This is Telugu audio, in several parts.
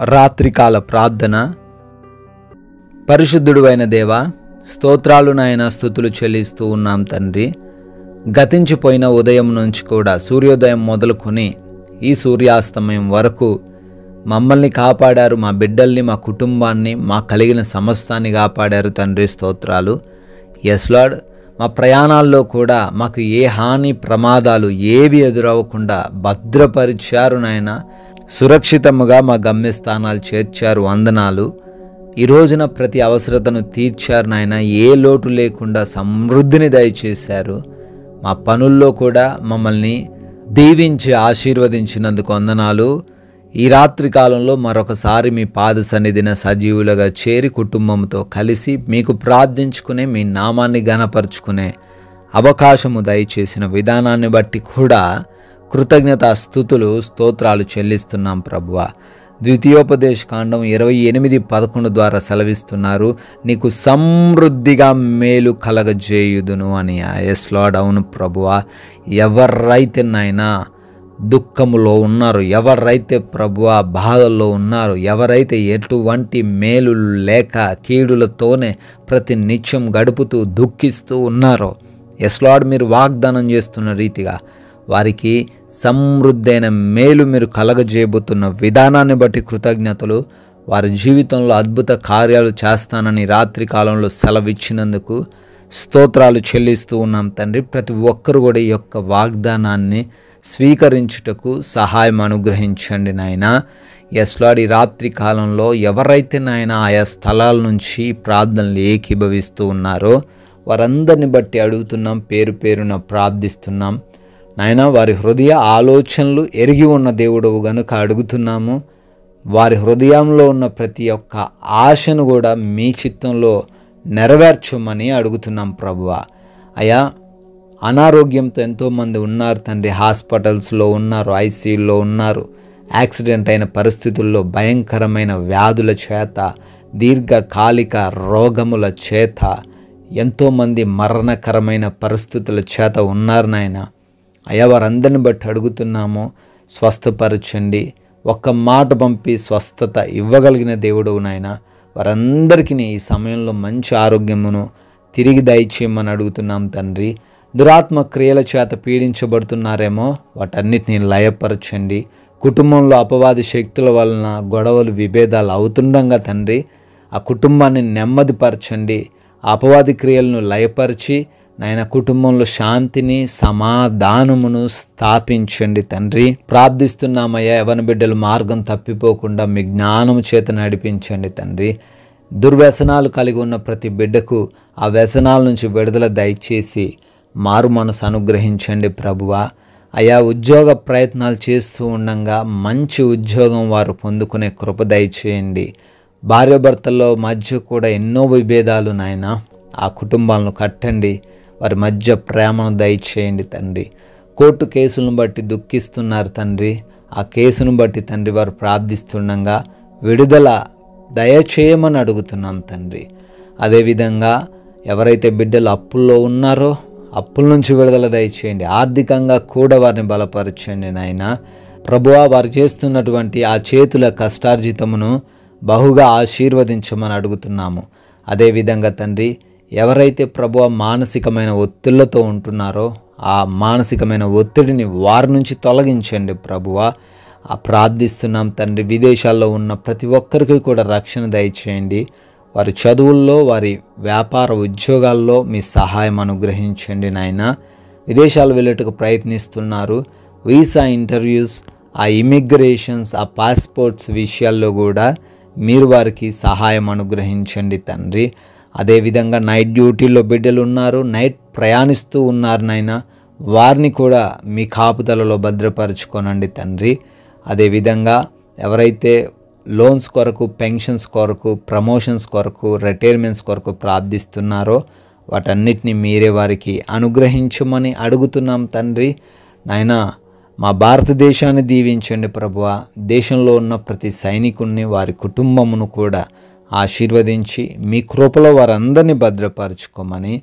రాత్రికాల ప్రార్థన. పరిశుద్ధుడు అయిన దేవా, స్తోత్రాలు నాయన, స్తుతులు చెల్లిస్తూ ఉన్నాం తండ్రి. గతించిపోయిన ఉదయం నుంచి కూడా సూర్యోదయం మొదలుకొని ఈ సూర్యాస్తమయం వరకు మమ్మల్ని కాపాడారు, మా బిడ్డల్ని, మా కుటుంబాన్ని, మా కలిగిన సమస్తాన్ని కాపాడారు తండ్రి. స్తోత్రాలు. ఎస్ లార్డ్, మా ప్రయాణాల్లో కూడా మాకు ఏ హాని ప్రమాదాలు ఏవి ఎదురవ్వకుండా భద్రపరిచారు నాయన. సురక్షితముగా మా గమ్యస్థానాలు చేర్చారు. వందనాలు. ఈ రోజున ప్రతి అవసరతను తీర్చారు నాయన. ఏ లోటు లేకుండా సమృద్ధిని దయచేశారు. మా పనుల్లో కూడా మమ్మల్ని దీవించి ఆశీర్వదించినందుకు వందనాలు. ఈ రాత్రి కాలంలో మరొకసారి మీ పాద సన్నిధిన సజీవులుగా చేరి కుటుంబంతో కలిసి మీకు ప్రార్థించుకునే, మీ నామాన్ని ఘనపరుచుకునే అవకాశము దయచేసిన విధానాన్ని బట్టి కూడా కృతజ్ఞతా స్తుతులు స్తోత్రాలు చెల్లిస్తున్నాం ప్రభువా. ద్వితీయోపదేశ కాండం 28:11 ద్వారా సెలవిస్తున్నారు, నీకు సమృద్ధిగా మేలు కలగజేయుదును అని. ఎస్ లార్డ్, అవును ప్రభువా. ఎవరైతే నాయనా దుఃఖములో ఉన్నారు, ఎవరైతే ప్రభువా బాధల్లో ఉన్నారు, ఎవరైతే ఎటువంటి మేలు లేక కీడులతోనే ప్రతి నిత్యం గడుపుతూ దుఃఖిస్తూ ఉన్నారో, ఎస్ లార్డ్, మీరు వాగ్దానం చేస్తున్న రీతిగా వారికి సమృద్ధైన మేలు మీరు కలగజేయబోతున్న విధానాన్ని బట్టి కృతజ్ఞతలు. వారి జీవితంలో అద్భుత కార్యాలు చేస్తానని రాత్రి కాలంలో సెలవిచ్చినందుకు స్తోత్రాలు చెల్లిస్తూ ఉన్నాం తండ్రి. ప్రతి ఒక్కరు కూడా ఈ యొక్క వాగ్దానాన్ని స్వీకరించుటకు సహాయం అనుగ్రహించండి నాయన. ఎస్ లార్డ్, ఈ రాత్రి కాలంలో ఎవరైతే నాయన ఆయా స్థలాల నుంచి ప్రార్థనలు ఏకీభవిస్తూ ఉన్నారో వారందరిని బట్టి అడుగుతున్నాం, పేరు పేరున ప్రార్థిస్తున్నాం నాయన. వారి హృదయ ఆలోచనలు ఎరిగి ఉన్న దేవుడవు గనుక అడుగుతున్నాము. వారి హృదయంలో ఉన్న ప్రతి ఒక్క ఆశను కూడా మీ చిత్తంలో నెరవేర్చమని అడుగుతున్నాం ప్రభువా. అయ్యా, అనారోగ్యంతో ఎంతోమంది ఉన్నారు తండ్రి. హాస్పిటల్స్లో ఉన్నారు, ఐసీయూలో ఉన్నారు. యాక్సిడెంట్ అయిన పరిస్థితుల్లో, భయంకరమైన వ్యాధుల చేత, దీర్ఘకాలిక రోగముల చేత, ఎంతోమంది మరణకరమైన పరిస్థితుల చేత ఉన్నారు నాయన. అయ్యా, వారందరిని బట్టి అడుగుతున్నాము, స్వస్థపరచండి. ఒక్క మాట పంపి స్వస్థత ఇవ్వగలిగిన దేవుడవు నాయన. వారందరికీ ఈ సమయంలో మంచి ఆరోగ్యమును తిరిగి దయచేయమని అడుగుతున్నాం తండ్రి. దురాత్మ క్రియల చేత పీడించబడుతున్నారేమో, వాటన్నిటిని లయపరచండి. కుటుంబంలో అపవాది శక్తుల వలన గొడవలు, విభేదాలు అవుతుండగా తండ్రి, ఆ కుటుంబాన్ని నెమ్మదిపరచండి. అపవాది క్రియలను లయపరిచి నాయన కుటుంబంలో శాంతిని, సమాధానమును స్థాపించండి తండ్రి. ప్రార్థిస్తున్నామయ్యా, యవన బిడ్డలు మార్గం తప్పిపోకుండా మీ జ్ఞానము చేత నడిపించండి తండ్రి. దుర్వ్యసనాలు కలిగి ఉన్న ప్రతి బిడ్డకు ఆ వ్యసనాల నుంచి విడుదల దయచేసి మారు మనసు అనుగ్రహించండి ప్రభువా. అయా, ఉద్యోగ ప్రయత్నాలు చేస్తూ ఉండగా మంచి ఉద్యోగం వారు పొందుకునే కృప దయచేయండి. భార్యాభర్తల్లో మధ్య కూడా ఎన్నో విభేదాలు నాయన, ఆ కుటుంబాలను కట్టండి. వారి మధ్య ప్రేమను దయచేయండి తండ్రి. కోర్టు కేసులను బట్టి దుఃఖిస్తున్నారు తండ్రి. ఆ కేసును బట్టి తండ్రి వారు ప్రార్థిస్తుండగా విడుదల దయచేయమని అడుగుతున్నాం తండ్రి. అదేవిధంగా ఎవరైతే బిడ్డలు అప్పుల్లో ఉన్నారో అప్పుల నుంచి విడుదల దయచేయండి. ఆర్థికంగా కూడా వారిని బలపరచండి నాయన. ప్రభువా, వారు చేస్తున్నటువంటి ఆ చేతుల కష్టార్జితమును బహుగా ఆశీర్వదించమని అడుగుతున్నాము. అదేవిధంగా తండ్రి, ఎవరైతే ప్రభువా మానసికమైన ఒత్తిళ్లతో ఉంటున్నారో ఆ మానసికమైన ఒత్తిడిని వారి నుంచి తొలగించండి ప్రభువా. ప్రార్థిస్తున్నాం తండ్రి. విదేశాల్లో ఉన్న ప్రతి ఒక్కరికి కూడా రక్షణ దయచేయండి. వారి చదువుల్లో, వారి వ్యాపార ఉద్యోగాల్లో మీ సహాయం అనుగ్రహించండి నాయన. విదేశాలు వెళ్ళేటకు ప్రయత్నిస్తున్నారు. వీసా ఇంటర్వ్యూస్, ఆ ఇమిగ్రేషన్స్, ఆ పాస్పోర్ట్స్ విషయాల్లో కూడా మీరు వారికి సహాయం అనుగ్రహించండి తండ్రి. అదేవిధంగా నైట్ డ్యూటీలో బిడ్డలు ఉన్నారు, నైట్ ప్రయాణిస్తూ ఉన్నారు నాయన. వారిని కూడా మీ కాపుదలలో భద్రపరచుకోనండి తండ్రి. అదేవిధంగా ఎవరైతే లోన్స్ కొరకు, పెన్షన్స్ కొరకు, ప్రమోషన్స్ కొరకు, రిటైర్మెంట్స్ కొరకు ప్రార్థిస్తున్నారో వాటన్నిటిని మీరే వారికి అనుగ్రహించమని అడుగుతున్నాం తండ్రి. నాయన, మా భారతదేశాన్ని దీవించండి ప్రభువా. దేశంలో ఉన్న ప్రతి సైనికుణ్ణి, వారి కుటుంబమును కూడా ఆశీర్వదించి మీ కృపలో వారందరినీ భద్రపరచుకోమని,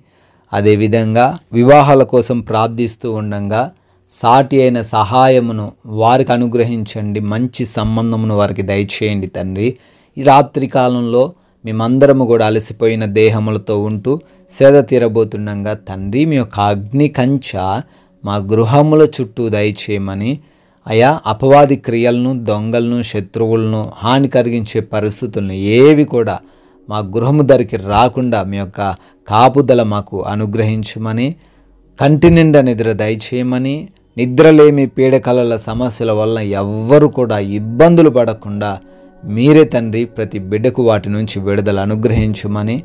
అదేవిధంగా వివాహాల కోసం ప్రార్థిస్తూ ఉండగా సాటి అయిన సహాయమును వారికి అనుగ్రహించండి. మంచి సంబంధమును వారికి దయచేయండి తండ్రి. ఈ రాత్రి కాలంలో మేమందరము కూడా అలసిపోయిన దేహములతో ఉంటూ సేద తీరబోతుండగా తండ్రి మీ యొక్క అగ్ని కంచ మా గృహముల చుట్టూ దయచేయమని, అయా అపవాది క్రియలను, దొంగలను, శత్రువులను, హాని కలిగించే పరిస్థితులను ఏవి కూడా మా గృహము దగ్గరికి రాకుండా మీ యొక్క కాపుదల మాకు అనుగ్రహించమని, కంటి నిండా నిద్ర దయచేయమని, నిద్రలేమి పీడకలల సమస్యల వలన ఎవ్వరు కూడా ఇబ్బందులు పడకుండా మీరే తండ్రి ప్రతి బిడ్డకు వాటి నుంచి విడుదల అనుగ్రహించమని,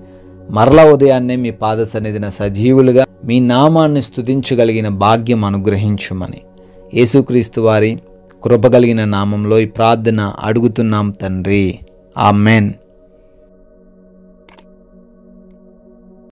మరలా ఉదయాన్నే మీ పాద సన్నిధిన సజీవులుగా మీ నామాన్ని స్తుతించగలిగిన భాగ్యం అనుగ్రహించమని యేసుక్రీస్తు వారి కృపగలిగిన నామంలో ఈ ప్రార్థన అడుగుతున్నాం తండ్రి. ఆమెన్.